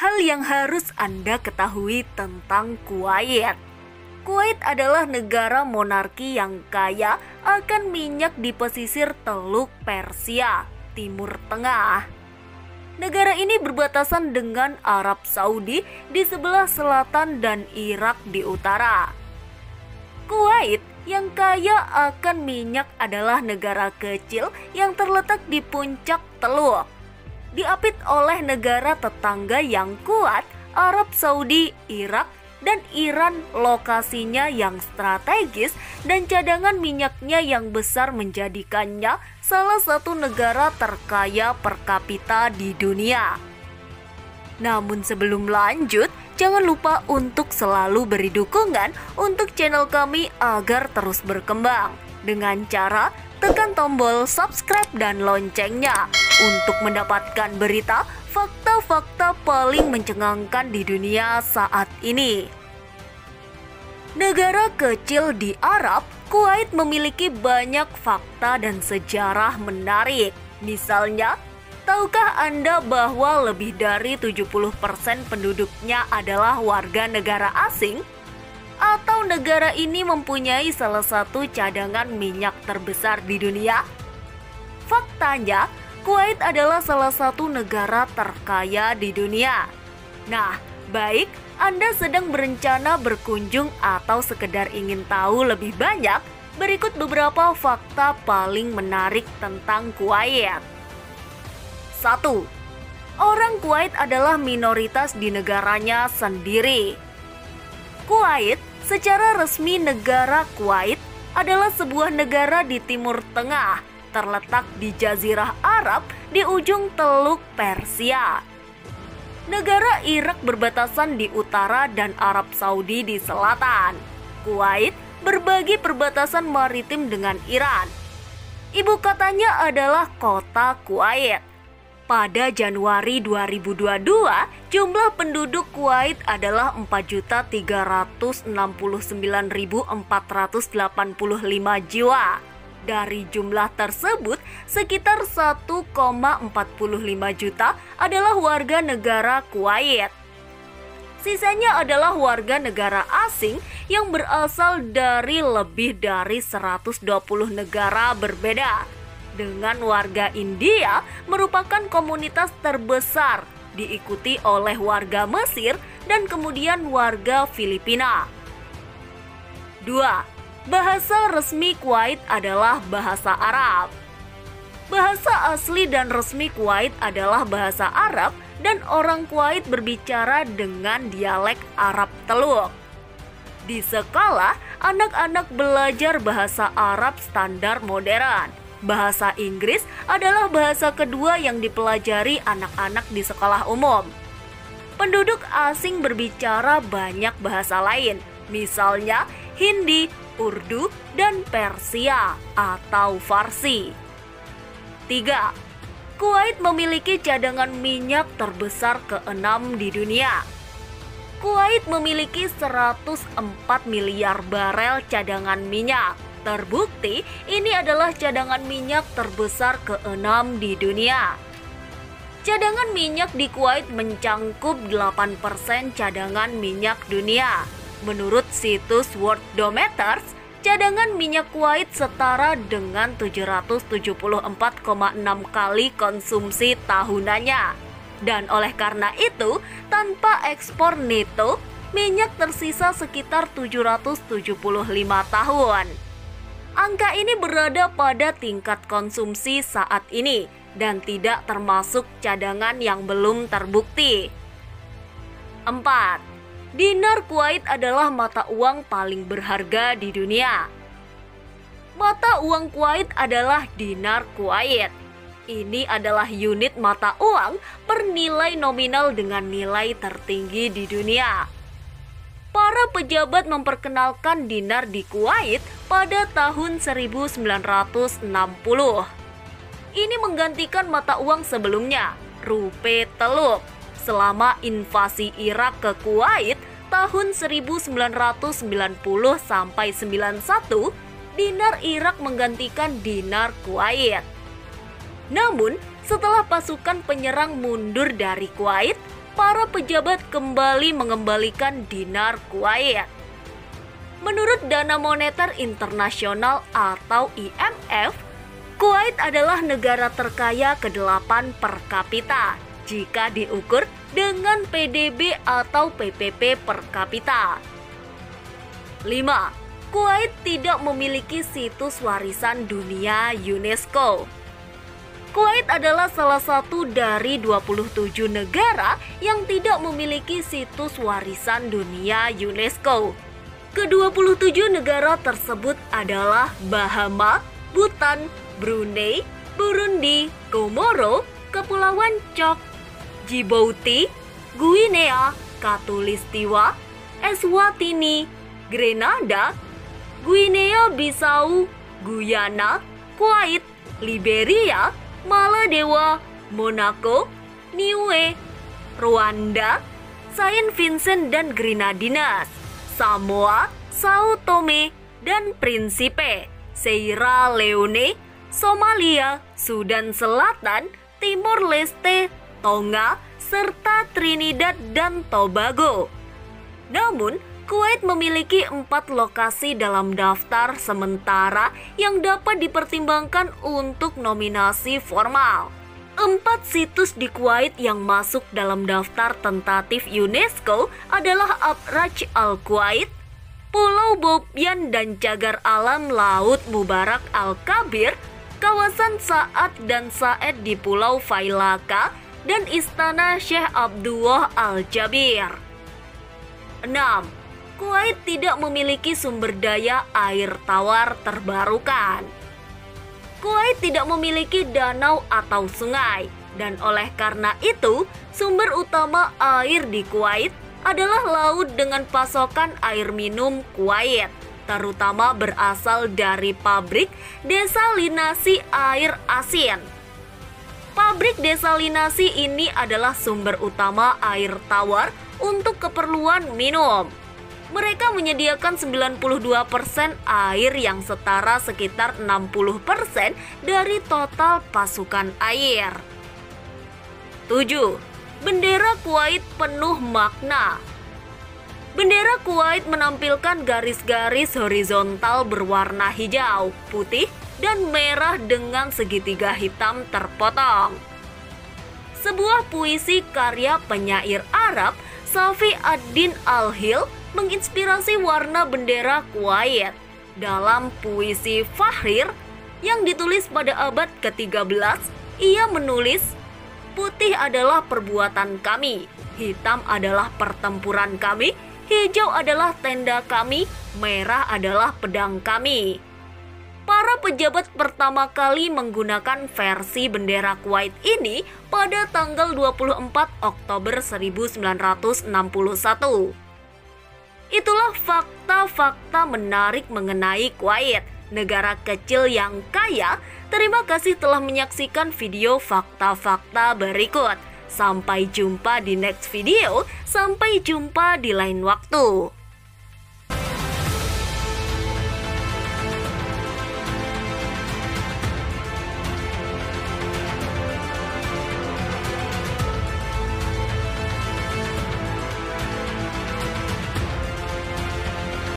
hal yang harus Anda ketahui tentang Kuwait. Kuwait adalah negara monarki yang kaya akan minyak di pesisir Teluk Persia, Timur Tengah. Negara ini berbatasan dengan Arab Saudi di sebelah selatan dan Irak di utara. Kuwait yang kaya akan minyak adalah negara kecil yang terletak di puncak teluk, diapit oleh negara tetangga yang kuat, Arab Saudi, Irak, dan Iran. Lokasinya yang strategis dan cadangan minyaknya yang besar menjadikannya salah satu negara terkaya per kapita di dunia. Namun sebelum lanjut, jangan lupa untuk selalu beri dukungan untuk channel kami agar terus berkembang dengan cara tekan tombol subscribe dan loncengnya untuk mendapatkan berita fakta-fakta paling mencengangkan di dunia saat ini. Negara kecil di Arab, Kuwait memiliki banyak fakta dan sejarah menarik. Misalnya, tahukah Anda bahwa lebih dari 70% penduduknya adalah warga negara asing? Atau negara ini mempunyai salah satu cadangan minyak terbesar di dunia? Faktanya, Kuwait adalah salah satu negara terkaya di dunia. Nah, baik Anda sedang berencana berkunjung atau sekedar ingin tahu lebih banyak, berikut beberapa fakta paling menarik tentang Kuwait. 1. Orang Kuwait adalah minoritas di negaranya sendiri. Kuwait, secara resmi negara Kuwait, adalah sebuah negara di Timur Tengah, terletak di Jazirah Arab di ujung Teluk Persia. Negara Irak berbatasan di utara dan Arab Saudi di selatan. Kuwait berbagi perbatasan maritim dengan Iran. Ibu kotanya adalah kota Kuwait. Pada Januari 2022, jumlah penduduk Kuwait adalah 4.369.485 jiwa. Dari jumlah tersebut, sekitar 1,45 juta adalah warga negara Kuwait. Sisanya adalah warga negara asing yang berasal dari lebih dari 120 negara berbeda. Dengan warga India merupakan komunitas terbesar, diikuti oleh warga Mesir dan kemudian warga Filipina. 2. Bahasa resmi Kuwait adalah bahasa Arab. Bahasa asli dan resmi Kuwait adalah bahasa Arab dan orang Kuwait berbicara dengan dialek Arab Teluk. Di sekolah, anak-anak belajar bahasa Arab standar modern. Bahasa Inggris adalah bahasa kedua yang dipelajari anak-anak di sekolah umum. Penduduk asing berbicara banyak bahasa lain, misalnya Hindi, Urdu, dan Persia atau Farsi. 3. Kuwait memiliki cadangan minyak terbesar ke-6 di dunia. Kuwait memiliki 104 miliar barel cadangan minyak. Terbukti, ini adalah cadangan minyak terbesar ke-6 di dunia. Cadangan minyak di Kuwait mencangkup 8% cadangan minyak dunia. Menurut situs Worldometers, cadangan minyak Kuwait setara dengan 774,6 kali konsumsi tahunannya. Dan oleh karena itu, tanpa ekspor neto, minyak tersisa sekitar 775 tahun. Angka ini berada pada tingkat konsumsi saat ini dan tidak termasuk cadangan yang belum terbukti. 4. Dinar Kuwait adalah mata uang paling berharga di dunia. Mata uang Kuwait adalah dinar Kuwait. Ini adalah unit mata uang per nilai nominal dengan nilai tertinggi di dunia. Para pejabat memperkenalkan dinar di Kuwait pada tahun 1960. Ini menggantikan mata uang sebelumnya, rupiah teluk. Selama invasi Irak ke Kuwait tahun 1990 sampai 91, dinar Irak menggantikan dinar Kuwait. Namun, setelah pasukan penyerang mundur dari Kuwait, para pejabat kembali mengembalikan dinar Kuwait. Menurut Dana Moneter Internasional atau IMF, Kuwait adalah negara terkaya ke-8 per kapita jika diukur dengan PDB atau PPP per kapita. 5. Kuwait tidak memiliki situs warisan dunia UNESCO. Kuwait adalah salah satu dari 27 negara yang tidak memiliki situs warisan dunia UNESCO. Ke-27 negara tersebut adalah Bahama, Bhutan, Brunei, Burundi, Komoro, Kepulauan Chok, Djibouti, Guinea, Khatulistiwa, Eswatini, Grenada, Guinea-Bissau, Guyana, Kuwait, Liberia, Maladewa, Monaco, Niue, Rwanda, Saint Vincent dan Grenadines, Samoa, Sao Tome dan Principe, Sierra Leone, Somalia, Sudan Selatan, Timor Leste, Tonga, serta Trinidad dan Tobago. Namun, Kuwait memiliki 4 lokasi dalam daftar sementara yang dapat dipertimbangkan untuk nominasi formal. 4 situs di Kuwait yang masuk dalam daftar tentatif UNESCO adalah Abraj Al-Kuwait, Pulau Bobyan dan Cagar Alam Laut Mubarak Al-Kabir, kawasan Sa'ad dan Sa'ed di Pulau Failaka, dan Istana Syekh Abdullah Al-Jabir. 6. Kuwait tidak memiliki sumber daya air tawar terbarukan. Kuwait tidak memiliki danau atau sungai, dan oleh karena itu, sumber utama air di Kuwait adalah laut dengan pasokan air minum Kuwait, terutama berasal dari pabrik desalinasi air asin. Pabrik desalinasi ini adalah sumber utama air tawar untuk keperluan minum. Mereka menyediakan 92% air yang setara sekitar 60% dari total pasukan air. 7. Bendera Kuwait penuh makna. Bendera Kuwait menampilkan garis-garis horizontal berwarna hijau, putih, dan merah dengan segitiga hitam terpotong. Sebuah puisi karya penyair Arab Safi ad-Din Al-Hil menginspirasi warna bendera Kuwait. Dalam puisi Fahrir yang ditulis pada abad ke-13, ia menulis, "Putih adalah perbuatan kami, hitam adalah pertempuran kami, hijau adalah tenda kami, merah adalah pedang kami." Para pejabat pertama kali menggunakan versi bendera Kuwait ini pada tanggal 24 Oktober 1961. Itulah fakta-fakta menarik mengenai Kuwait, negara kecil yang kaya. Terima kasih telah menyaksikan video fakta-fakta berikut. Sampai jumpa di next video, sampai jumpa di lain waktu.